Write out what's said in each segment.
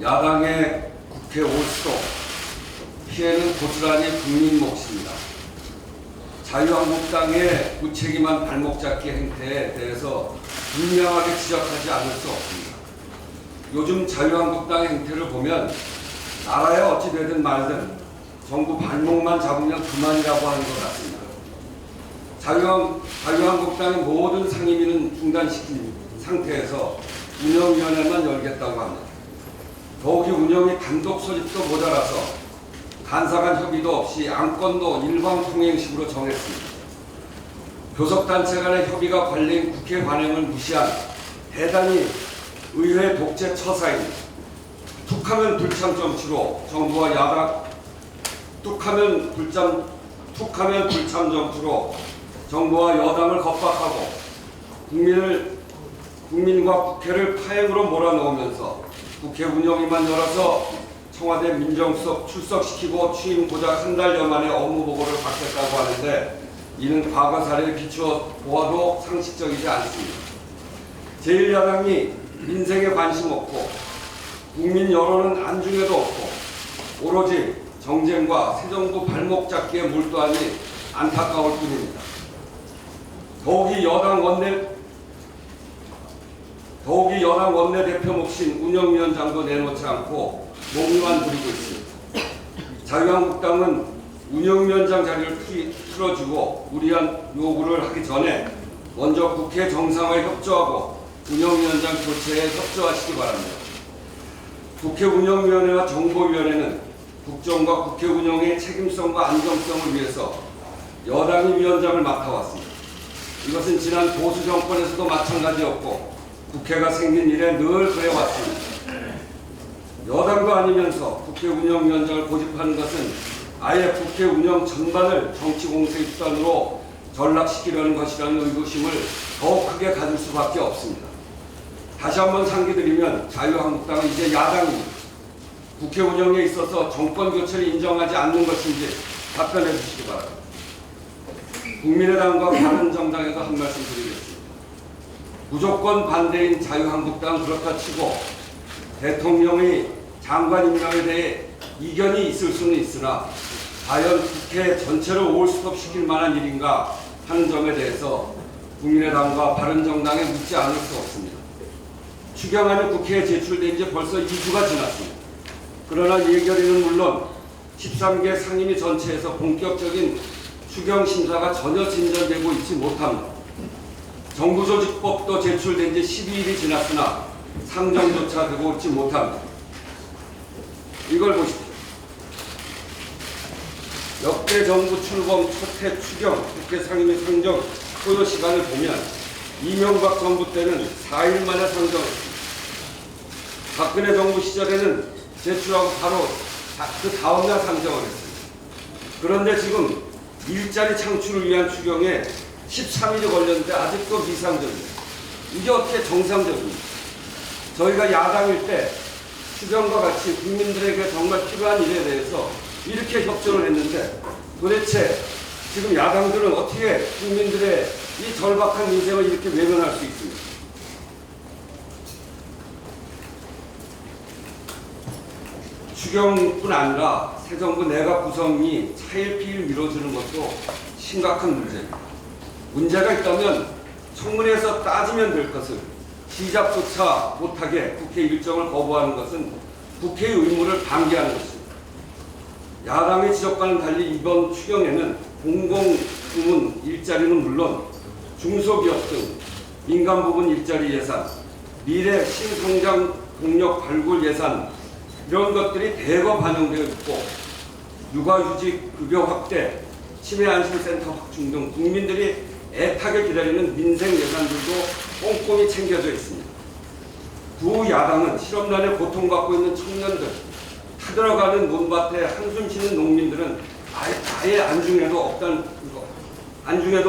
야당의 국회 올수록 피해는 고스란히 국민 몫입니다. 자유한국당의 무책임한 발목 잡기 행태에 대해서 분명하게 지적하지 않을 수 없습니다. 요즘 자유한국당의 행태를 보면 나라에 어찌 되든 말든 정부 발목만 잡으면 그만이라고 하는 것 같습니다. 자유한국당의 모든 상임위는 중단시킨 상태에서 운영위원회만 열겠다고 합니다. 더욱이 운영이 단독 소집도 모자라서 간사간 협의도 없이 안건도 일방통행식으로 정했습니다. 교섭단체 간의 협의가 관리인 국회 관행을 무시한 대단히 의회 독재 처사입니다. 툭하면 불참 정치로 정부와 야당 툭하면 불참 정치로 정부와 여당을 겁박하고 국민과 국회를 파행으로 몰아넣으면서 국회 운영위만 열어서 청와대 민정수석 출석시키고 취임 고작 한 달여 만에 업무 보고를 받겠다고 하는데 이는 과거 사례에 비추어 보아도 상식적이지 않습니다. 제1야당이 민생에 관심 없고 국민 여론은 안중에도 없고 오로지 정쟁과 새 정부 발목 잡기에 몰두하니 안타까울 뿐입니다. 더욱이 여당 원내대표 몫인 운영위원장도 내놓지 않고 몸만 부리고 있습니다. 자유한국당은 운영위원장 자리를 풀어주고 무리한 요구를 하기 전에 먼저 국회 정상화에 협조하고 운영위원장 교체에 협조하시기 바랍니다. 국회 운영위원회와 정보위원회는 국정과 국회 운영의 책임성과 안정성을 위해서 여당이 위원장을 맡아왔습니다. 이것은 지난 보수 정권에서도 마찬가지였고 국회가 생긴 이래 늘 그래왔습니다. 여당도 아니면서 국회 운영위원장을 고집하는 것은 아예 국회 운영 전반을 정치 공세의 수단으로 전락시키려는 것이라는 의구심을 더욱 크게 가질 수밖에 없습니다. 다시 한번 상기드리면 자유한국당은 이제 야당입니다. 국회 운영에 있어서 정권 교체를 인정하지 않는 것인지 답변해 주시기 바랍니다. 국민의당과 바른정당에도 한 말씀 드리겠습니다. 무조건 반대인 자유한국당은 그렇다 치고 대통령의 장관 임명에 대해 이견이 있을 수는 있으나 과연 국회 전체를 올스톱시킬 만한 일인가 하는 점에 대해서 국민의당과 바른정당에 묻지 않을 수 없습니다. 추경안이 국회에 제출된 지 벌써 2주가 지났습니다. 그러나 예결위는 물론 13개 상임위 전체에서 본격적인 추경 심사가 전혀 진전되고 있지 못합니다. 정부조직법도 제출된 지 12일이 지났으나 상정조차 되고 있지 못합니다. 이걸 보십시오. 역대 정부 출범 첫해 추경 국회 상임위 상정 소요 시간을 보면 이명박 정부 때는 4일 만에 상정했습니다. 박근혜 정부 시절에는 제출하고 바로 그 다음날 상정을 했습니다. 그런데 지금 일자리 창출을 위한 추경에 13일이 걸렸는데 아직도 미상적입니다. 이게 어떻게 정상적입니까? 저희가 야당일 때 추경과 같이 국민들에게 정말 필요한 일에 대해서 이렇게 협조를 했는데 도대체 지금 야당들은 어떻게 국민들의 이 절박한 민생을 이렇게 외면할 수 있습니까? 추경뿐 아니라 새 정부 내각 구성이 차일피일 미뤄지는 것도 심각한 문제입니다. 문제가 있다면 청문회에서 따지면 될 것을 시작조차 못하게 국회 일정을 거부하는 것은 국회의 의무를 방기하는 것입니다. 야당의 지적과는 달리 이번 추경에는 공공부문 일자리는 물론 중소기업 등 민간 부분 일자리 예산, 미래 신성장 동력 발굴 예산 이런 것들이 대거 반영되어 있고 육아휴직 급여 확대, 치매안심센터 확충 등 국민들이 애타게 기다리는 민생 예산들도 꼼꼼히 챙겨져 있습니다. 두 야당은 실업난에 고통받고 있는 청년들, 타들어가는 논밭에 한숨 쉬는 농민들은 아예 안중에도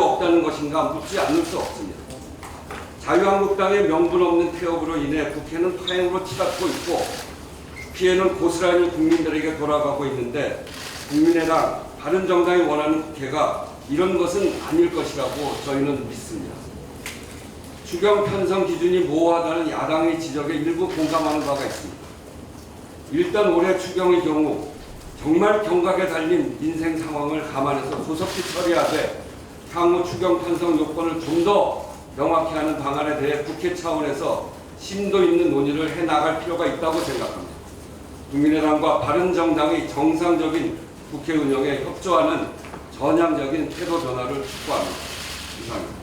없다는 것인가 묻지 않을 수 없습니다. 자유한국당의 명분 없는 태업으로 인해 국회는 파행으로 치닫고 있고 피해는 고스란히 국민들에게 돌아가고 있는데 국민의당, 바른정당이 원하는 국회가 이런 것은 아닐 것이라고 저희는 믿습니다. 추경 편성 기준이 모호하다는 야당의 지적에 일부 공감하는 바가 있습니다. 일단 올해 추경의 경우 정말 경각에 달린 인생 상황을 감안해서 조속히 처리하되 향후 추경 편성 요건을 좀 더 명확히 하는 방안에 대해 국회 차원에서 심도 있는 논의를 해나갈 필요가 있다고 생각합니다. 국민의당과 바른정당의 정상적인 국회 운영에 협조하는 전향적인 태도 변화를 촉구합니다. 이상입니다.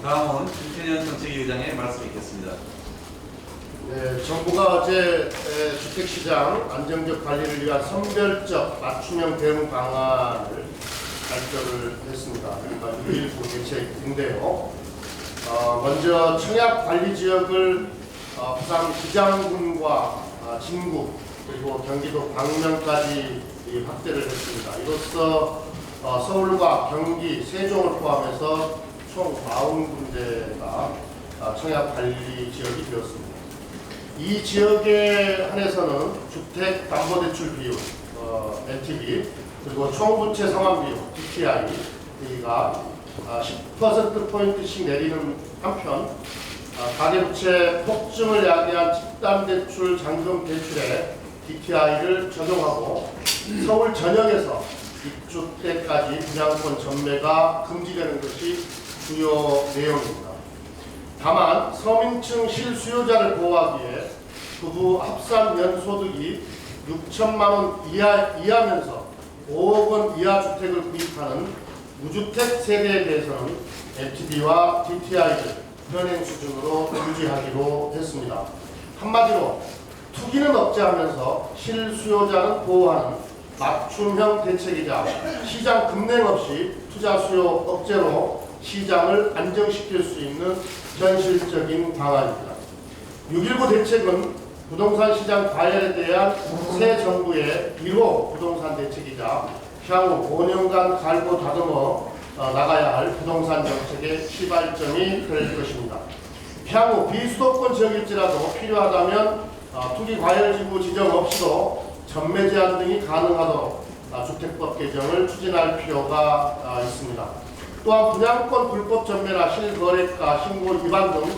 다음은 김태년 정책위 의장의 말씀 있겠습니다. 네, 정부가 어제 주택시장 안정적 관리를 위한 선별적 맞춤형 대응 방안을 발표를 했습니다. 그러니까 6.19 대책인데요. 먼저 청약관리지역을 부산 기장군과 진구 그리고 경기도 광명까지 확대를 했습니다. 이로써 서울과 경기, 세종을 포함해서 총 40군데가 청약관리지역이 되었습니다. 이 지역에 한해서는 주택담보대출 비율, LTV, 그리고 총부채 상환 비율, DTI가 10%포인트씩 내리는 한편 가계부채 폭증을 야기한 집단대출 잔금 대출에 DTI를 적용하고 서울 전역에서 입주때까지 분양권 전매가 금지되는 것이 주요 내용입니다. 다만 서민층 실수요자를 보호하기 위해 부부 합산 연소득이 6천만 원 이하면서 5억 원 이하 주택을 구입하는 무주택 세대에 대해서는 LTV와 DTI를 현행 수준으로 유지하기로 했습니다. 한마디로 투기는 억제하면서 실수요자는 보호하는 맞춤형 대책이자 시장 급냉 없이 투자 수요 억제로 시장을 안정시킬 수 있는 현실적인 방안입니다. 6.19 대책은 부동산 시장 과열에 대한 새 정부의 1호 부동산 대책이자 향후 5년간 갈고 다듬어 나가야 할 부동산 정책의 시발점이 될 것입니다. 향후 비수도권 지역일지라도 필요하다면 투기 과열지구 지정 없이도 전매 제한 등이 가능하도록 주택법 개정을 추진할 필요가 있습니다. 또한 분양권 불법 전매나 실거래가 신고 위반 등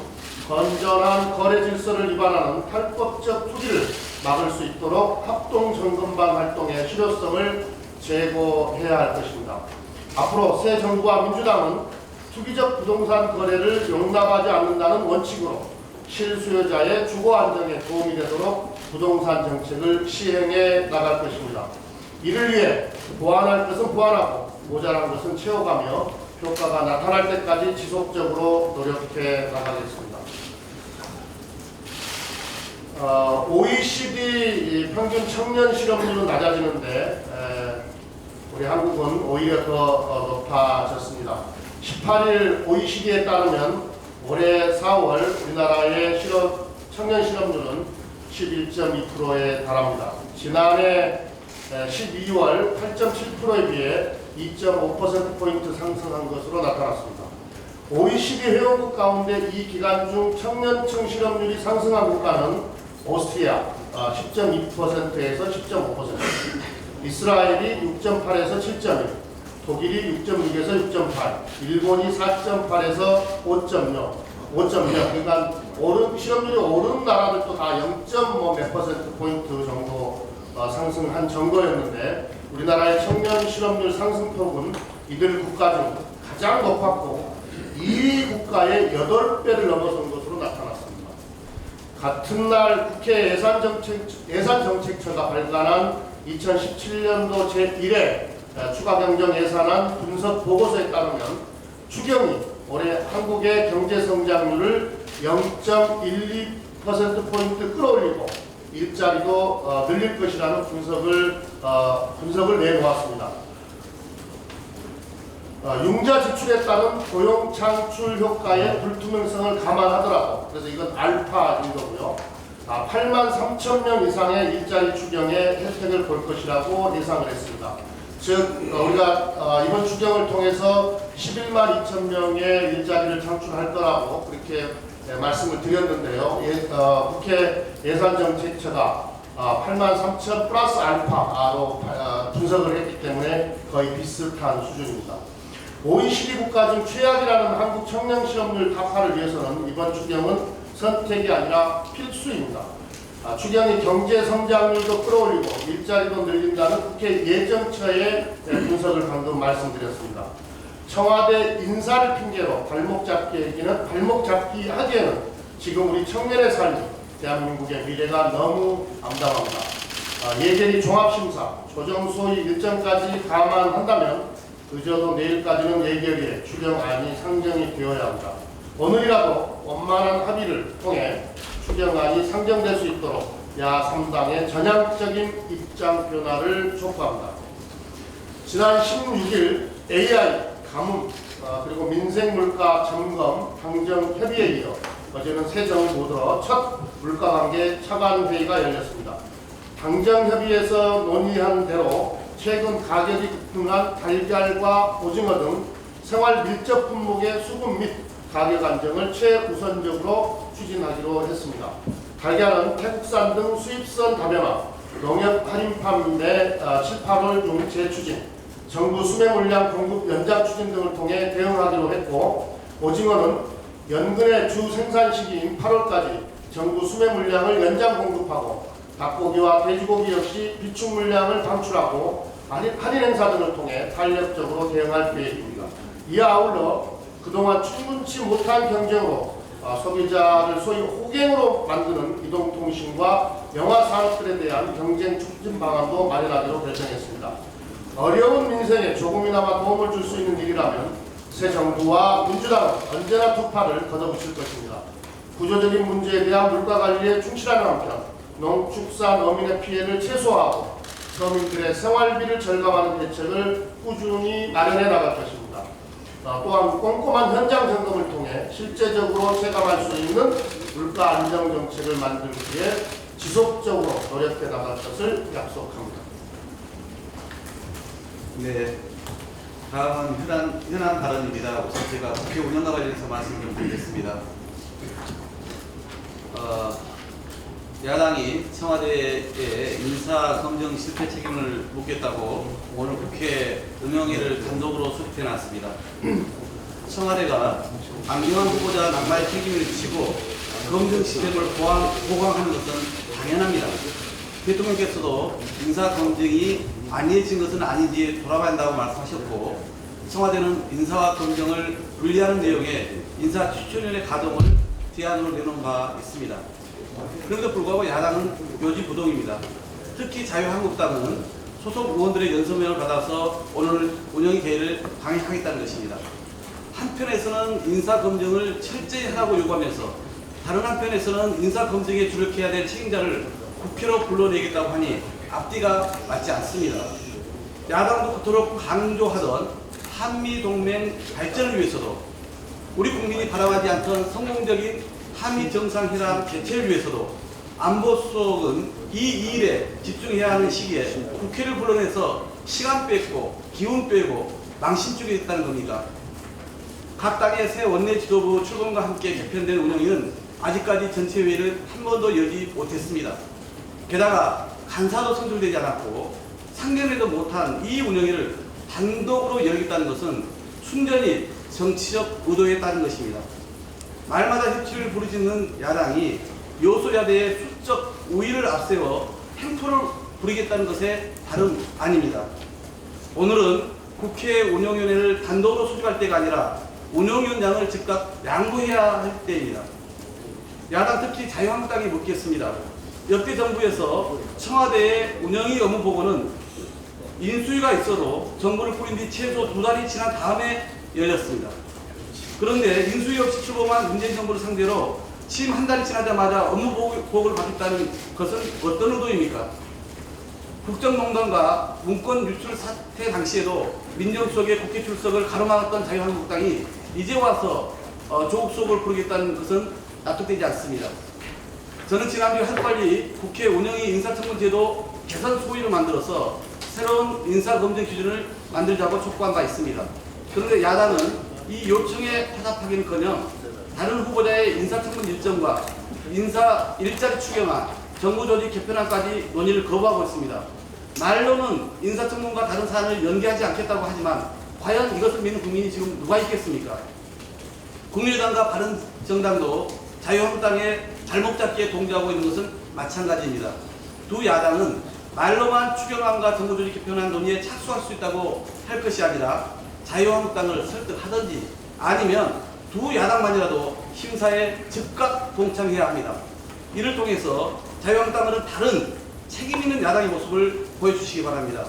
건전한 거래 질서를 위반하는 탈법적 투기를 막을 수 있도록 합동점검반 활동의 실효성을 제고해야 할 것입니다. 앞으로 새 정부와 민주당은 투기적 부동산 거래를 용납하지 않는다는 원칙으로 실수요자의 주거 안정에 도움이 되도록 부동산 정책을 시행해 나갈 것입니다. 이를 위해 보완할 것은 보완하고 모자란 것은 채워가며 효과가 나타날 때까지 지속적으로 노력해 나가겠습니다. OECD 평균 청년 실업률은 낮아지는데 우리 한국은 오히려 더 높아졌습니다. 18일 OECD에 따르면 올해 4월 우리나라의 청년 실업률은 11.2%에 달합니다. 지난해 12월 8.7%에 비해 2.5%포인트 상승한 것으로 나타났습니다. OECD 회원국 가운데 이 기간 중 청년층 실업률이 상승한 국가는 오스트리아 10.2%에서 10.5%, 이스라엘이 6.8에서 7.1, 독일이 6.6에서 6.8, 일본이 4.8에서 5.0, 그러니까 실업률이 오른 나라들도 다 0.몇%포인트 정도 상승한 정도였는데 우리나라의 청년 실업률 상승폭은 이들 국가 중 가장 높았고 2위 국가의 8배를 넘어선 것으로 나타났습니다. 같은 날 국회 예산정책처가 발간한 2017년도 제1회 추가경정 예산안 분석 보고서에 따르면 추경이 올해 한국의 경제성장률을 0.12%포인트 끌어올리고 일자리도 늘릴 것이라는 분석을 내놓았습니다. 융자 지출에 따른 고용 창출 효과의 불투명성을 감안하더라도, 그래서 이건 알파인 거고요. 8만 3천 명 이상의 일자리 추경에 혜택을 볼 것이라고 예상을 했습니다. 즉 우리가 이번 추경을 통해서 11만 2천 명의 일자리를 창출할 거라고 그렇게 말씀을 드렸는데요. 국회 예산정책처가 83,000 플러스 알파로 분석을 했기 때문에 거의 비슷한 수준입니다. OECD 국가 중 최악이라는 한국 청년 시험률 타파를 위해서는 이번 추경은 선택이 아니라 필수입니다. 추경이 경제 성장률도 끌어올리고 일자리도 늘린다는 국회 예정처의 분석을 방금 말씀드렸습니다. 청와대 인사를 핑계로 발목 잡기 하기에는 지금 우리 청년의 삶이 대한민국의 미래가 너무 암담합니다. 예결위 종합심사, 조정소위 일정까지 감안한다면 늦어도 내일까지는 예결위에 추경안이 상정이 되어야 합니다. 오늘이라도 원만한 합의를 통해 추경안이 상정될 수 있도록 야3당의 전향적인 입장 변화를 촉구합니다. 지난 16일 AI, 가뭄, 그리고 민생물가 점검 당정협의에 이어 어제는 새 정부 들어 첫 물가관계 차관회의가 열렸습니다. 당정협의에서 논의한 대로 최근 가격이 급등한 달걀과 오징어 등 생활 밀접 품목의 수급 및 가격 안정을 최우선적으로 추진하기로 했습니다. 달걀은 태국산 등 수입선 다변화, 농협 할인 판매 7, 8월 중 재추진, 정부 수매 물량 공급 연장 추진 등을 통해 대응하기로 했고, 오징어는 연근의 주 생산 시기인 8월까지 정부 수매 물량을 연장 공급하고, 닭고기와 돼지고기 역시 비축 물량을 방출하고 할인 행사 등을 통해 탄력적으로 대응할 계획입니다. 이에 아울러 그동안 충분치 못한 경쟁으로 소비자를 소위 호갱으로 만드는 이동통신과 영화산업들에 대한 경쟁 촉진 방안도 마련하기로 결정했습니다. 어려운 민생에 조금이나마 도움을 줄 수 있는 일이라면 새 정부와 민주당은 언제나 두 팔을 걷어붙일 것입니다. 구조적인 문제에 대한 물가관리에 충실하는 한편 농축산 어민의 피해를 최소화하고 서민들의 생활비를 절감하는 대책을 꾸준히 마련해 나갈 것입니다. 또한 꼼꼼한 현장 점검을 통해 실제적으로 체감할 수 있는 물가 안정 정책을 만들기 위해 지속적으로 노력해 나갈 것을 약속합니다. 네, 다음은 현안 발언입니다. 우선 제가 국회 운영과 관련해서 말씀 좀 드리겠습니다. 야당이 청와대에 인사 검증 실패 책임을 묻겠다고 오늘 국회 운영회를 단독으로 소집해 놨습니다. 청와대가 안경환 후보자 낙마의 책임을 지고 검증 시스템을 보강하는 것은 당연합니다. 대통령께서도 인사 검증이 안이해진 것은 아닌지 돌아간다고 말씀하셨고, 청와대는 인사와 검증을 분리하는 내용의 인사추천위원회 가동을 대안으로 내놓은 바 있습니다. 그런데도 불구하고 야당은 요지부동입니다. 특히 자유한국당은 소속 의원들의 연서명을 받아서 오늘 운영위 개의를 강행하겠다는 것입니다. 한편에서는 인사검증을 철저히 하라고 요구하면서 다른 한편에서는 인사검증에 주력해야 될 책임자를 국회로 불러내겠다고 하니 앞뒤가 맞지 않습니다. 야당도 그토록 강조하던 한미동맹 발전을 위해서도, 우리 국민이 바라보지 않던 성공적인 한미정상회담 개최를 위해서도 안보수석은 이 일에 집중해야 하는 시기에 국회를 불러내서 시간 뺏고 기운 빼고 망신 주겠다는 겁니다. 각 당의 새 원내 지도부 출범과 함께 개편된 운영위는 아직까지 전체 회의를 한 번도 열지 못했습니다. 게다가 간사도 선출되지 않았고 상견례도 못한 이 운영위를 단독으로 열겠다는 것은 순전히 정치적 의도에 따른 것입니다. 말마다 협치를 부르짖는 야당이 요소야대의 수적 우위를 앞세워 행포를 부리겠다는 것에 다름 아닙니다. 오늘은 국회 운영위원회를 단독으로 소집할 때가 아니라 운영위원장을 즉각 양보해야 할 때입니다. 야당 특히 자유한국당이 묻겠습니다. 역대 정부에서 청와대의 운영위 업무 보고는 인수위가 있어도 정부를 꾸린 뒤 최소 2달이 지난 다음에 열렸습니다. 그런데 인수위 없이 출범한 문재인 정부를 상대로 취임 한 달이 지나자마자 업무 보고를 받겠다는 것은 어떤 의도입니까? 국정농단과 문건 유출 사태 당시에도 민정수석의 국회 출석을 가로막았던 자유한국당이 이제 와서 조국 수석을 부르겠다는 것은 납득되지 않습니다. 저는 지난주 하루빨리 국회 운영위 인사청문제도 개선 소위를 만들어서 새로운 인사검증 기준을 만들자고 촉구한 바 있습니다. 그런데 야당은 이 요청에 타답하기는커녕 다른 후보자의 인사청문 일정과 인사 일자리 추경안, 정부 조직 개편안까지 논의를 거부하고 있습니다. 말로는 인사청문과 다른 사안을 연계하지 않겠다고 하지만 과연 이것을 믿는 국민이 지금 누가 있겠습니까? 국민의당과 바른정당도 자유한국당의 발목 잡기에 동조하고 있는 것은 마찬가지입니다. 두 야당은 말로만 추경안과 정부 조직 개편안 논의에 착수할 수 있다고 할 것이 아니라 자유한국당을 설득하든지 아니면 두 야당만이라도 심사에 즉각 동참해야 합니다. 이를 통해서 자유한국당은 다른 책임 있는 야당의 모습을 보여주시기 바랍니다.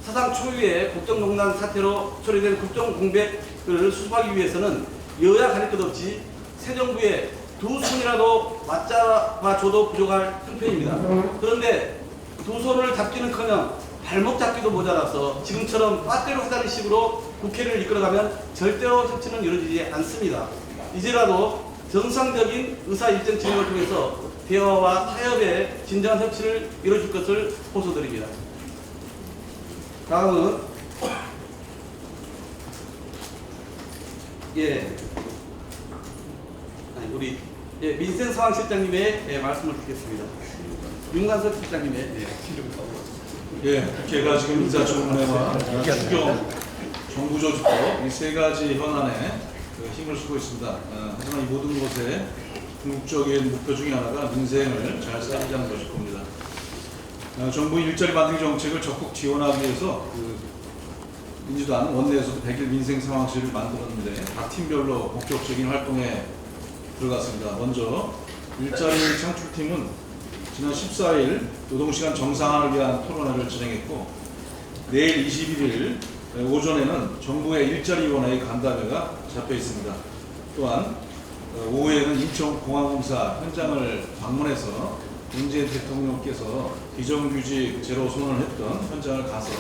사상 초유의 국정농단 사태로 초래된 국정 공백을 수습하기 위해서는 여야 가릴 것 없이 새 정부에 두 손이라도 맞잡아줘도 부족할 형편입니다. 그런데 두 손을 잡기는커녕 발목 잡기도 모자라서 지금처럼 빠떼로 하자는 식으로 국회를 이끌어가면 절대로 협치는 이루어지지 않습니다. 이제라도 정상적인 의사일정 진행을 통해서 대화와 타협의 진정한 협치를 이루어줄 것을 호소드립니다. 다음은 우리 민생상황실장님의 말씀을 듣겠습니다. 윤관석 실장님의 국회가 지금 인사청문회와 추경, 정부조직법 이 세 가지 현안에 힘을 쓰고 있습니다. 하지만 이 모든 것에 궁극적인 목표 중에 하나가 민생을 잘 살리자는 것일 겁니다. 정부 일자리 만들기 정책을 적극 지원하기 위해서 민주당 원내에서도 100일 민생 상황실을 만들었는데 각 팀별로 본격적인 활동에 들어갔습니다. 먼저 일자리 창출팀은 지난 14일 노동시간 정상화를 위한 토론회를 진행했고, 내일 21일 오전에는 정부의 일자리위원회의 간담회가 잡혀 있습니다. 또한 오후에는 인천공항공사 현장을 방문해서 문재인 대통령께서 비정규직 제로 선언을 했던 현장을 가서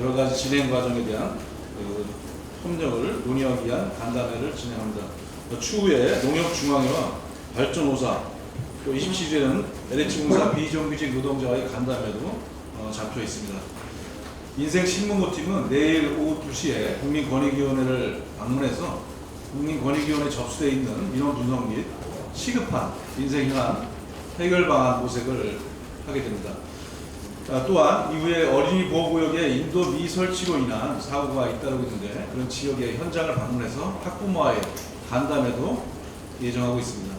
여러 가지 진행 과정에 대한 협력을 논의하기 위한 간담회를 진행합니다. 추후에 농협중앙회와 발전오사, 또 27일에는 LH공사 비정규직 노동자와의 간담회도 잡혀 있습니다. 민생신문고팀은 내일 오후 2시에 국민권익위원회를 방문해서 국민권익위원회에 접수되어 있는 민원 분석 및 시급한 민생 현안 해결 방안 모색을 하게 됩니다. 또한 이후에 어린이 보호구역에 인도 미설치로 인한 사고가 잇따르고 있는데 그런 지역의 현장을 방문해서 학부모와의 간담회도 예정하고 있습니다.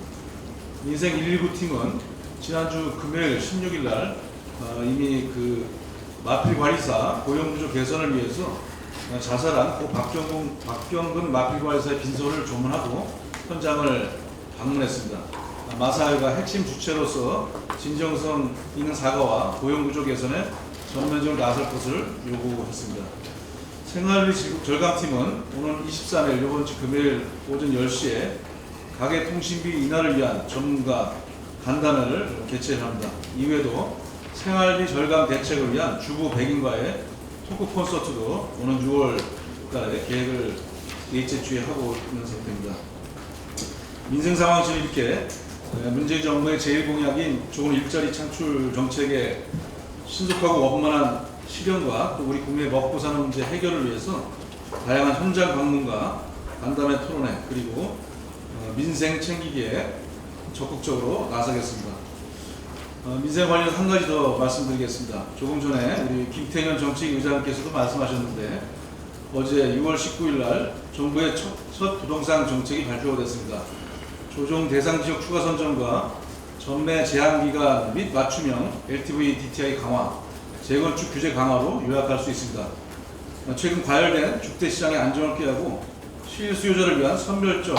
민생 119팀은 지난주 금요일 16일 날 이미 마필관리사 고용구조 개선을 위해서 자살한 고 박경근 마필관리사의 빈소를 조문하고 현장을 방문했습니다. 마사회가 핵심 주체로서 진정성 있는 사과와 고용구조 개선에 전면적으로 나설 것을 요구했습니다. 생활비 절감팀은 오늘 23일 이번 주 금요일 오전 10시에 가계통신비 인하를 위한 전문가 간담회를 개최합니다. 이외에도 생활비 절감 대책을 위한 주부 100인과의 토크 콘서트도 오는 6월 달에 계획을 넷째 주에 하고 있는 상태입니다. 민생 상황실은 이렇게 문재인 정부의 제1공약인 좋은 일자리 창출 정책의 신속하고 원만한 실현과 또 우리 국민의 먹고 사는 문제 해결을 위해서 다양한 현장 방문과 간담회 토론회 그리고 민생 챙기기에 적극적으로 나서겠습니다. 민생 관련 한 가지 더 말씀드리겠습니다. 조금 전에 우리 김태년 정책의장께서도 말씀하셨는데 어제 6월 19일 날 정부의 첫 부동산 정책이 발표가 됐습니다. 조정 대상 지역 추가 선정과 전매 제한 기간 및 맞춤형 LTV DTI 강화, 재건축 규제 강화로 요약할 수 있습니다. 최근 과열된 주택시장의 안정을 꾀하고 실수요자를 위한 선별적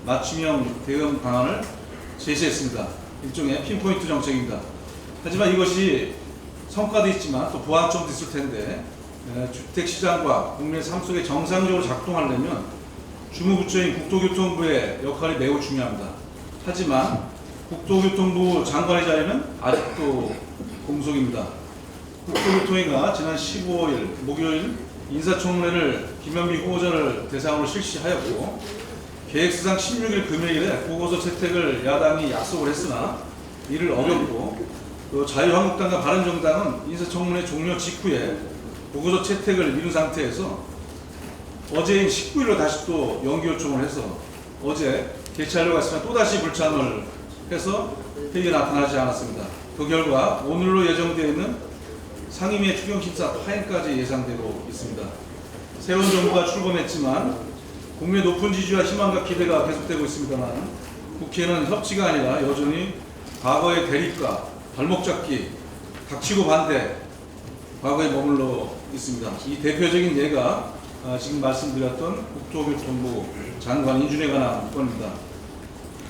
맞춤형 대응 방안을 제시했습니다. 일종의 핀포인트 정책입니다. 하지만 이것이 성과도 있지만 또 보완점도 있을 텐데 주택시장과 국민의 삶 속에 정상적으로 작동하려면 주무부처인 국토교통부의 역할이 매우 중요합니다. 하지만 국토교통부 장관의 자리는 아직도 공석입니다. 국토교통위가 지난 15일 목요일 인사청문회를 김현미 후보자를 대상으로 실시하였고 계획사상 16일 금요일에 보고서 채택을 야당이 약속을 했으나 이를 어겼고 또 자유한국당과 바른정당은 인사청문회 종료 직후에 보고서 채택을 미룬 상태에서 어제인 19일로 다시 또 연기 요청을 해서 어제 개최하려고 했으나 또다시 불참을 해서 회의에 나타나지 않았습니다. 그 결과 오늘로 예정되어 있는 상임위의 추경심사 파행까지 예상되고 있습니다. 새로운 정부가 출범했지만 국민의 높은 지지와 희망과 기대가 계속되고 있습니다만 국회는 협치가 아니라 여전히 과거의 대립과 발목 잡기, 닥치고 반대, 과거에 머물러 있습니다. 이 대표적인 예가 지금 말씀드렸던 국토교통부 장관 인준에 관한 문건입니다.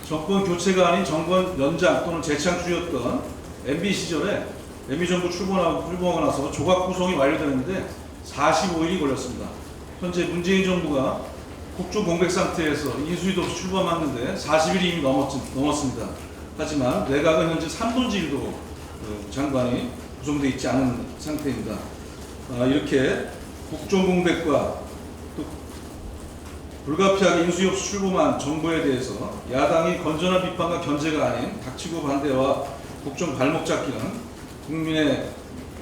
정권 교체가 아닌 정권 연장 또는 재창출이었던 MB 시절에 MB 정부 출범하고 나서 조각 구성이 완료되는데 45일이 걸렸습니다. 현재 문재인 정부가 국조 공백 상태에서 인수위도 없이 출범했는데 40일이 이미 넘었습니다. 하지만 내각은 현재 3분의 1도 장관이 구성되어 있지 않은 상태입니다. 이렇게 국정 공백과 또 불가피하게 인수위 없이 출범한 정부에 대해서 야당이 건전한 비판과 견제가 아닌 닥치고 반대와 국정 발목 잡기는 국민의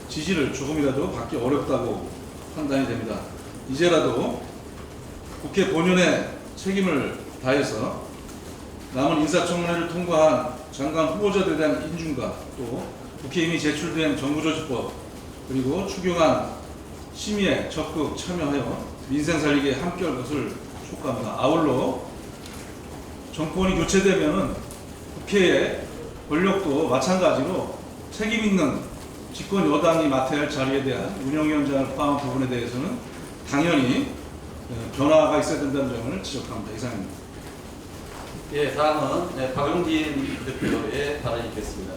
지지를 조금이라도 받기 어렵다고 판단이 됩니다. 이제라도 국회 본연의 책임을 다해서 남은 인사청문회를 통과한 장관 후보자들에 대한 인준과 또 국회에 이미 제출된 정부조직법 그리고 추경안 심의에 적극 참여하여 민생 살리기에 함께할 것을 촉구합니다. 아울러 정권이 교체되면은 국회의 권력도 마찬가지로 책임 있는 집권 여당이 맡아야 할 자리에 대한 운영위원장을 포함한 부분에 대해서는 당연히 변화가 있어야 된다는 점을 지적합니다. 이상입니다. 예, 다음은 박용진 대표의 발언이 있겠습니다.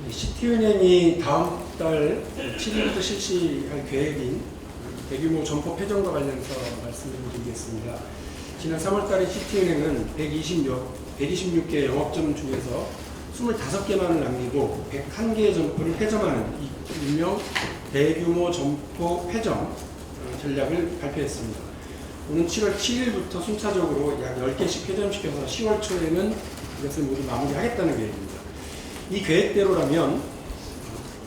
시티은행이 다음 달 7일부터 실시할 계획인 대규모 점포 폐점과 관련해서 말씀을 드리겠습니다. 지난 3월 달에 시티은행은 126개 영업점 중에서 25개만을 남기고 101개의 점포를 폐점하는 일명 대규모 점포 폐점 전략을 발표했습니다. 오는 7월 7일부터 순차적으로 약 10개씩 폐점시켜서 10월 초에는 이것을 모두 마무리하겠다는 계획입니다. 이 계획대로라면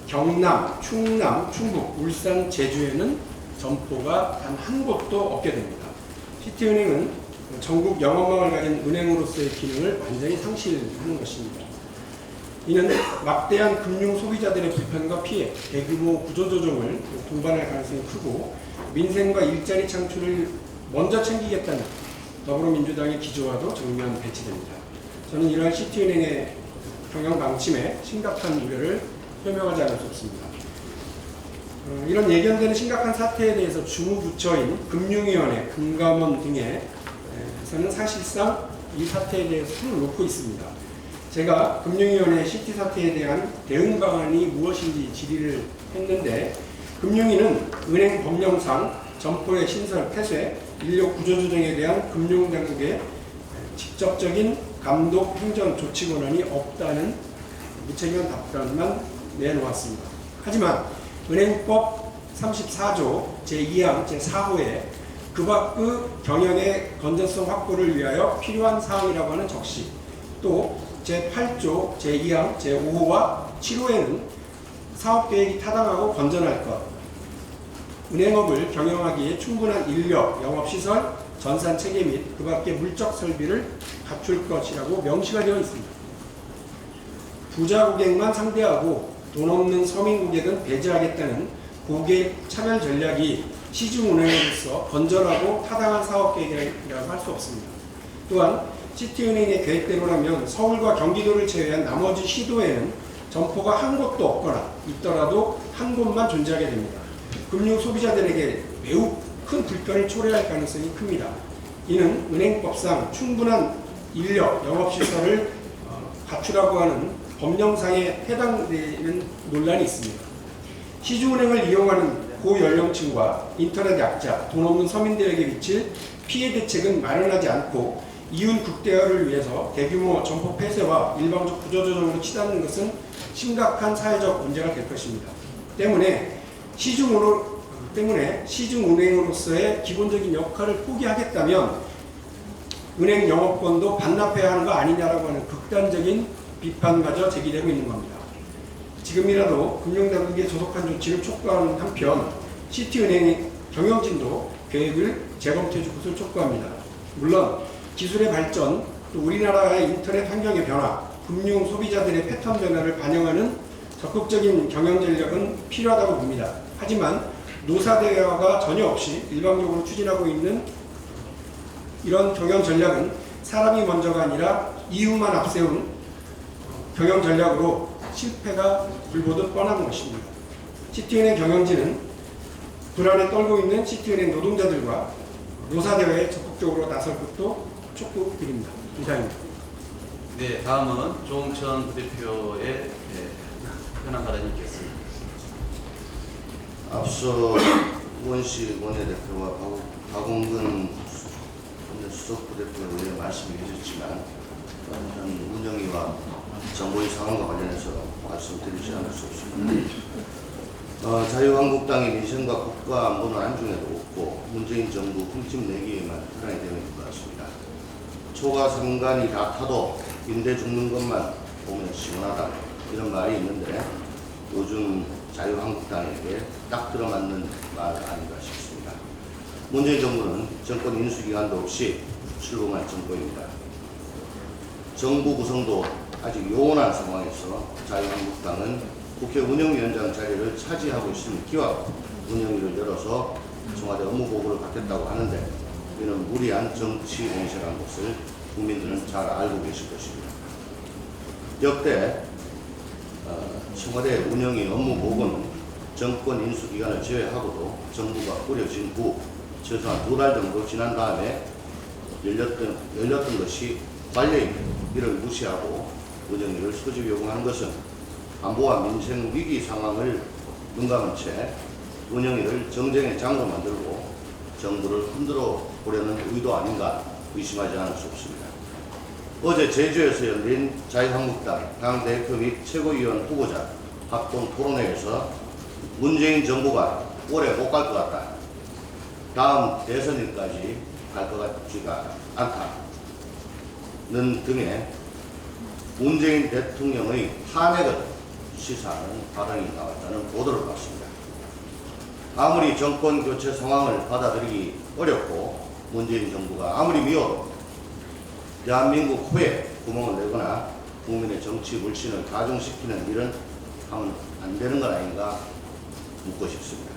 경남, 충남, 충북, 울산, 제주에는 점포가 단 한 곳도 없게 됩니다. 시티은행은 전국 영업망을 가진 은행으로서의 기능을 완전히 상실하는 것입니다. 이는 막대한 금융 소비자들의 불편과 피해, 대규모 구조조정을 동반할 가능성이 크고 민생과 일자리 창출을 먼저 챙기겠다는 더불어민주당의 기조와도 정면 배치됩니다. 저는 이러한 시티은행의 경영 방침에 심각한 우려를 표명하지 않을 수 없습니다. 이런 예견되는 심각한 사태에 대해서 주무부처인 금융위원회, 금감원 등에서는 사실상 이 사태에 대해서 손을 놓고 있습니다. 제가 금융위원회 시티 사태에 대한 대응 방안이 무엇인지 질의를 했는데 금융위는 은행 법령상 점포의 신설, 폐쇄, 인력 구조조정에 대한 금융당국의 직접적인 감독 행정 조치 권한이 없다는 무책임한 답변만 내놓았습니다. 하지만 은행법 34조 제2항 제4호에 그 밖의 경영의 건전성 확보를 위하여 필요한 사항이라고 하는 적시, 또 제8조 제2항 제5호와 7호에는 사업계획이 타당하고 건전할 것, 은행업을 경영하기에 충분한 인력, 영업시설, 전산체계 및 그 밖의 물적 설비를 갖출 것이라고 명시가 되어 있습니다. 부자 고객만 상대하고 돈 없는 서민 고객은 배제하겠다는 고객 차별 전략이 시중은행으로서 건전하고 타당한 사업계획이라고 할 수 없습니다. 또한 시티은행의 계획대로라면 서울과 경기도를 제외한 나머지 시도에는 점포가 한 곳도 없거나 있더라도 한 곳만 존재하게 됩니다. 금융 소비자들에게 매우 큰 불편을 초래할 가능성이 큽니다. 이는 은행법상 충분한 인력, 영업시설을 갖추라고 하는 법령상에 해당되는 논란이 있습니다. 시중은행을 이용하는 고연령층과 인터넷 약자, 돈 없는 서민들에게 미칠 피해 대책은 마련하지 않고 이윤 극대화를 위해서 대규모 점포 폐쇄와 일방적 구조조정으로 치닫는 것은 심각한 사회적 문제가 될 것입니다. 때문에 시중은행으로서의 기본적인 역할을 포기하겠다면 은행 영업권도 반납해야 하는 거 아니냐라고 하는 극단적인 비판마저 제기되고 있는 겁니다. 지금이라도 금융당국의 조속한 조치를 촉구하는 한편 시티은행의 경영진도 계획을 재검토해 줄 것을 촉구합니다. 물론 기술의 발전, 또 우리나라의 인터넷 환경의 변화, 금융 소비자들의 패턴 변화를 반영하는 적극적인 경영 전략은 필요하다고 봅니다. 하지만 노사대화가 전혀 없이 일방적으로 추진하고 있는 이런 경영 전략은 사람이 먼저가 아니라 이유만 앞세운 경영 전략으로 실패가 불보듯 뻔한 것입니다. 시티은행 경영진은 불안에 떨고 있는 시티은행 노동자들과 노사대화에 적극적으로 나설 것도 촉구드립니다. 이상입니다. 네, 다음은 조홍천 부대표의 현안 발언이 있겠습니다. 앞서 우원식 원내대표와 박홍근 수석부대표의 말씀해 주셨지만 전 운영위와 정보위 상황과 관련해서 말씀드리지 않을 수 없습니다. 자유한국당의 민생과 국가 안보는 안중에도 없고 문재인 정부 흠집 내기에만 현안이 되는 것 같습니다. 초가 상간이 다 타도 빈대 죽는 것만 보면 시원하다 이런 말이 있는데 요즘 자유한국당에게 딱 들어맞는 말 아닌가 싶습니다. 문재인 정부는 정권 인수기간도 없이 출범한 정권입니다. 정부 구성도 아직 요원한 상황에서 자유한국당은 국회 운영위원장 자리를 차지하고 있는 기와 운영위를 열어서 청와대 업무보고를 받겠다고 하는데 이는 무리한 정치 공세라는 것을 국민들은 잘 알고 계실 것입니다. 역대 청와대 운영위 업무보고는 정권 인수기간을 제외하고도 정부가 꾸려진 후 최소한 2달 정도 지난 다음에 열렸던 것이 관례입니다. 이를 무시하고 운영위를 소집 요구하는 것은 안보와 민생 위기 상황을 눈감은 채 운영위를 정쟁의 장으로 만들고 정부를 흔들어 보려는 의도 아닌가 의심하지 않을 수 없습니다. 어제 제주에서 열린 자유한국당 당대표 및 최고위원 후보자 합동 토론회에서 문재인 정부가 오래 못 갈 것 같다. 다음 대선일까지 갈 것 같지가 않다는 등의 문재인 대통령의 탄핵을 시사하는 발언이 나왔다는 보도를 봤습니다. 아무리 정권 교체 상황을 받아들이기 어렵고 문재인 정부가 아무리 미워도 대한민국 후에 구멍을 내거나 국민의 정치 물신을 가중시키는 일은 하면 안 되는 건 아닌가 묻고 싶습니다.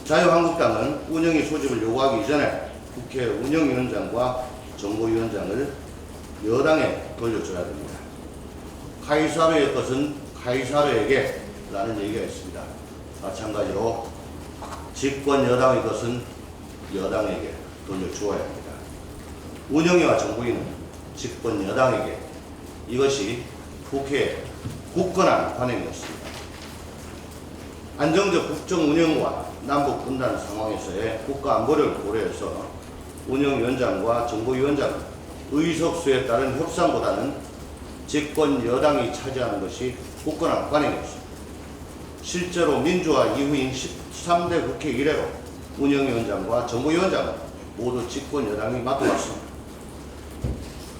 자유한국당은 운영위 소집을 요구하기 이전에 국회 운영위원장과 정보위원장을 여당에 돌려줘야 됩니다. 카이사르의 것은 카이사르에게 라는 얘기가 있습니다. 마찬가지로 집권 여당의 것은 여당에게 돌려주어야 합니다. 운영위와 정부위는 집권 여당에게 이것이 국회의 굳건한 관행이었습니다. 안정적 국정 운영과 남북 분단 상황에서의 국가 안보를 고려해서 운영위원장과 정보위원장은 의석수에 따른 협상보다는 집권 여당이 차지하는 것이 굳건한 관행이었습니다. 실제로 민주화 이후인 13대 국회 이래로 운영위원장과 정보위원장은 모두 집권 여당이 맡아왔습니다.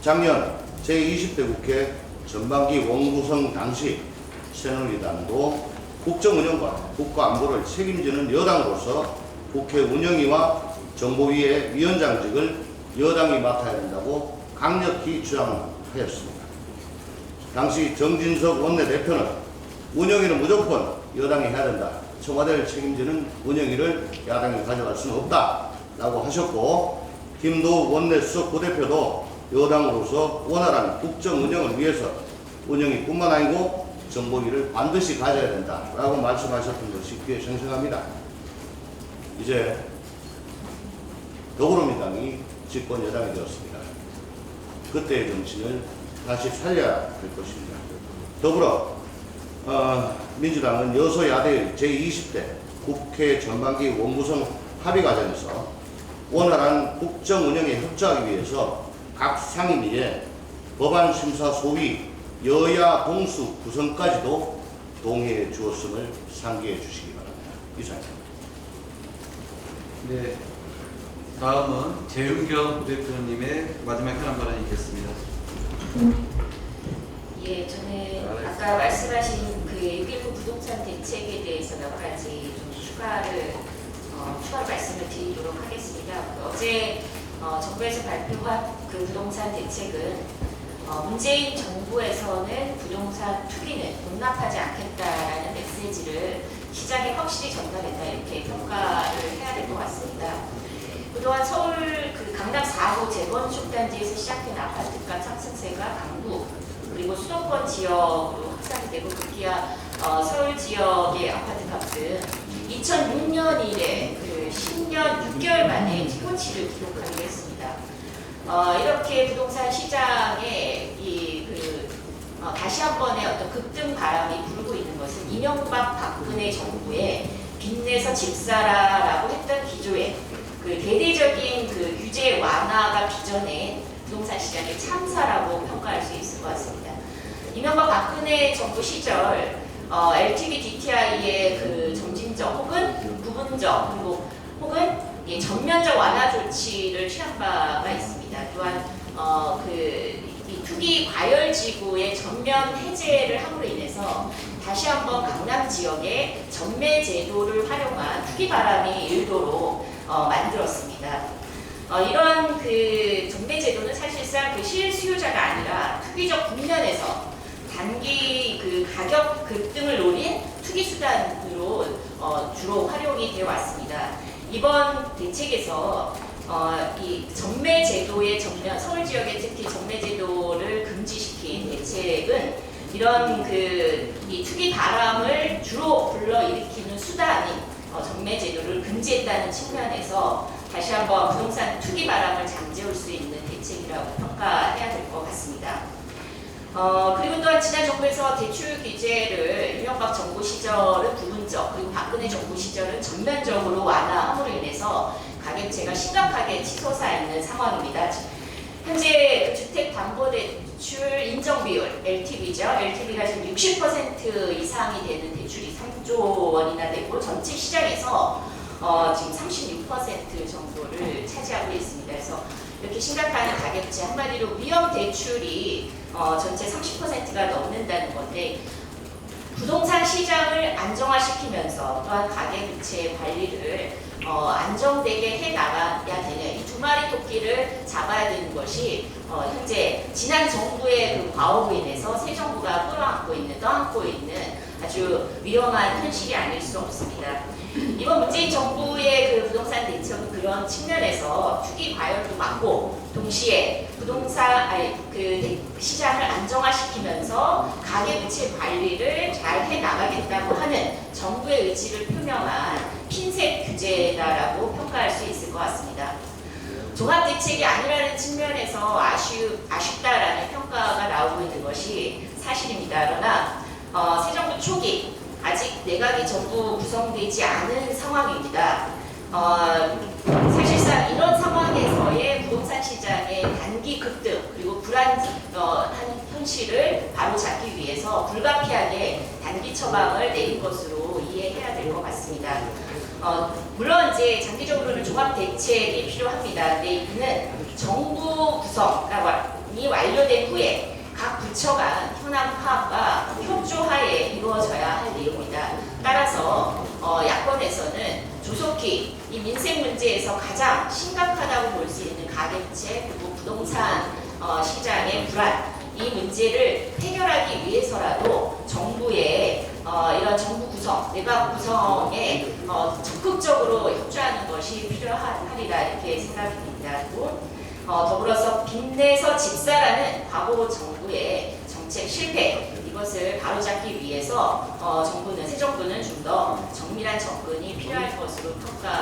작년 제20대 국회 전반기 원구성 당시 새누리당도 국정운영과 국가안보를 책임지는 여당으로서 국회 운영위와 정보위의 위원장직을 여당이 맡아야 된다고 강력히 주장하였습니다. 당시 정진석 원내대표는 운영위는 무조건 여당이 해야 된다. 청와대를 책임지는 운영위를 야당이 가져갈 수는 없다라고 하셨고 김도우 원내수석 부대표도 여당으로서 원활한 국정 운영을 위해서 운영위뿐만 아니고 정보위를 반드시 가져야 된다라고 말씀하셨던 것이 꽤 생생합니다. 이제 더불어민주당이 집권 여당이 되었습니다. 그때의 정신을 다시 살려야 할 것입니다. 더불어 민주당은 여소야대의 제20대 국회 전반기 원구성 합의 과정에서 원활한 국정 운영에 협조하기 위해서 각 상임위에 법안 심사 소위 여야 동수 구성까지도 동의해 주었음을 상기해 주시기 바랍니다. 이상입니다. 네, 다음은 재윤경 부대표님의 마지막 현안 발언이 있겠습니다. 예, 저는 아까 말씀하신 그 6.19 부동산 대책에 대해서 몇 가지 좀 추가로 말씀을 드리도록 하겠습니다. 어제 정부에서 발표한 그 부동산 대책은 문재인 정부에서는 부동산 투기는 용납하지 않겠다라는 메시지를 시장에 확실히 전달했다 이렇게 평가를 해야 될 것 같습니다. 그동안 서울 그 강남 4구 재건축 단지에서 시작된 아파트값 상승세가 강북 그리고 수도권 지역으로 확산이 되고 급기야 서울 지역의 아파트값은 2006년 이래 그 10년 6개월 만에 최고치를 기록하기로 했습니다. 이렇게 부동산 시장에 다시 한 번의 어떤 급등 바람이 불고 있는 것은 이명박 박근혜 정부의 빚내서 집 사라라고 했던 기조에 그 대대적인 그 규제 완화가 빚어낸 부동산 시장의 참사라고 평가할 수 있을 것 같습니다. 이명박 박근혜 정부 시절 LTV DTI의 그 점진적 혹은 부분적 그리고 혹은 전면적 완화 조치를 취한 바가 있습니다. 또한 이 투기 과열지구의 전면 해제를 함으로 인해서 다시 한번 강남 지역에 전매 제도를 활용한 투기 바람이 일도록 만들었습니다. 이런 그 전매 제도는 사실상 그 실수요자가 아니라 투기적 국면에서 단기 그 가격 급등을 노린 투기 수단으로 주로 활용이 되어 왔습니다. 이번 대책에서 이 전매 제도의 전면 서울 지역의 특히 전매 제도를 금지시킨 대책은 이런 이 투기 바람을 주로 불러일으키는 수단인 전매 제도를 금지했다는 측면에서 다시 한번 부동산 투기 바람을 잠재울 수 있는 대책이라고 평가해야 될 것 같습니다. 그리고 또한 지난 정부에서 대출 규제를 이명박 정부 시절은 부분적 그리고 박근혜 정부 시절은 전면적으로 완화함으로 인해서 가격체가 심각하게 치솟아 있는 상황입니다. 현재 주택담보대출 인정비율 LTV죠. LTV가 지금 60% 이상이 되는 대출이 3조 원이나 되고 전체 시장에서 지금 36% 정도를 차지하고 있습니다. 그래서 이렇게 심각한 가격체 한마디로 위험 대출이 전체 30%가 넘는다는 건데 부동산 시장을 안정화시키면서 또한 가계부채 관리를 안정되게 해 나가야 되는 이 두 마리 토끼를 잡아야 되는 것이 현재 지난 정부의 그 과오로 인해서 새 정부가 떠안고 있는 아주 위험한 현실이 아닐 수 없습니다. 이번 문재인 정부의 그 부동산 대책은 그런 측면에서 투기 과열도 막고 동시에 시장을 안정화시키면서 가계부채 관리를 잘 해나가겠다고 하는 정부의 의지를 표명한 핀셋 규제다라고 평가할 수 있을 것 같습니다. 종합대책이 아니라는 측면에서 아쉽다라는 평가가 나오고 있는 것이 사실입니다. 그러나 새 정부 초기 아직 내각이 전부 구성되지 않은 상황입니다. 사실상 이런 상황에서의 부동산 시장의 단기 급등 그리고 불안한 현실을 바로잡기 위해서 불가피하게 단기 처방을 내린 것으로 이해해야 될 것 같습니다. 물론 이제 장기적으로는 종합 대책이 필요합니다. 근데 이는 정부 구성이 완료된 후에 각 부처가 현안 파악과 협조하에 이루어져야 할 내용이다. 따라서 야권에서는 조속히 이 민생 문제에서 가장 심각하다고 볼 수 있는 가계부채 그리고 부동산 시장의 불안 이 문제를 해결하기 위해서라도 정부의 이런 정부 구성, 내각 구성에 적극적으로 협조하는 것이 필요하리라 이렇게 생각이 듭니다. 더불어서 빚내서 집사라는 과거 정부의 정책 실패 이것을 바로잡기 위해서 새 정부는 좀 더 정밀한 접근이 필요할 것으로 평가.